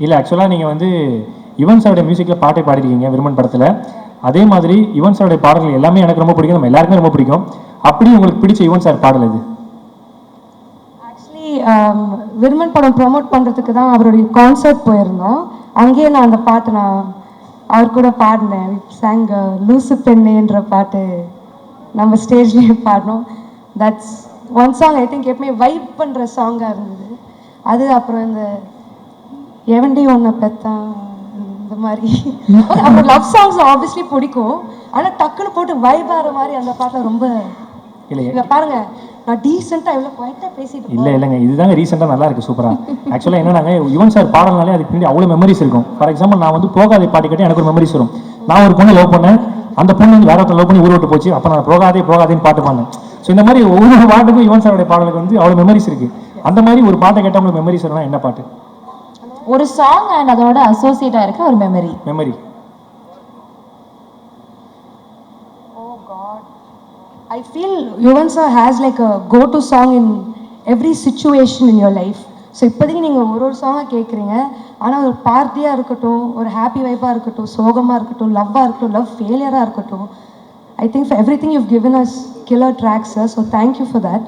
இல்லை ஆக்சுவலாக நீங்கள் வந்து யுவன் சாருடைய மியூசிக்கில் பாட்டை பாடிருக்கீங்க விருமன் படத்தில். அதே மாதிரி யுவன் சாருடைய பாடல்கள் எல்லாமே எனக்கு ரொம்ப பிடிக்கும், நம்ம எல்லாருக்குமே ரொம்ப பிடிக்கும். அப்படி உங்களுக்கு பிடிச்ச யுவன் சார் பாடல் இது? ஆக்சுவலி விருமன் படம் ப்ரொமோட் பண்ணுறதுக்கு தான் அவருடைய கான்சர்ட் போயிருந்தோம். அங்கேயே நான் அந்த பாட்டு நான் அவர் கூட பாடினேன். சாங் லூசு பெண்ணேன்ற பாட்டு நம்ம ஸ்டேஜ்லேயே பாடினோம். That's one song I think எப்பவுமே வைப் பண்ணுற சாங்காக இருந்தது அது. அப்புறம் இந்த எவண்டி ஒன்றை பெத்தான் இந்த மாதிரி அப்புறம் லவ் சாங்ஸ் ஆப்வியஸ்லி பிடிக்கும். ஆனால் டக்குன்னு போட்டு வைப் ஆகிற மாதிரி அந்த பாட்டில் ரொம்ப இல்லை. பாருங்க நான் டீசெண்டாக எவ்வளோ குவைட்டாக பேசிட்டு இல்லை இல்லைங்க, இதுதாங்க ரீசெண்டாக நல்லா இருக்குது சூப்பராக. ஆக்சுவலாக என்னன்னாங்க யுவன் சார் பாடல்னாலே அதுக்கு பின்னாடி அவ்வளோ மெமரிஸ் இருக்கும். ஃபார் எக்ஸாம்பிள் நான் வந்து போகாதே பாட்டு கேட்டு எனக்கு ஒரு மெமரிஸ் வரும். நான் ஒரு பொண்ணு லவ் பண்ணேன், அந்த பொண்ணு வந்து வேற ஒருத்தர் லவ் பண்ணி ஊர் விட்டு போச்சு, அப்போ நான் போகாதேன்னு பாட்டு பாடினேன். ஸோ இந்த மாதிரி ஒவ்வொரு பாட்டுக்கும் யுவன் சாருடைய பாடலுக்கு வந்து அவ்வளோ மெமரிஸ் இருக்குது. அந்த மாதிரி ஒரு பாட்டை கேட்டால் உங்களுக்கு மெமரிஸ் வரலாம், என்ன பாட்டு? ஒரு சாங் அண்ட் அதோட அசோசியேட்டாக இருக்க ஒரு memory. Oh God, I feel Yuvan sir has like a go-to song in every situation in your life. So இப்போதைக்கு நீங்கள் ஒரு சாங்காக கேட்குறீங்க, ஆனால் ஒரு பார்ட்டியாக இருக்கட்டும், ஒரு ஹாப்பி வைப்பாக இருக்கட்டும், சோகமாக இருக்கட்டும், லவ்வாக இருக்கட்டும், லவ் ஃபெயிலியராக இருக்கட்டும், I think for everything you've given us killer tracks, sir. So thank you for that.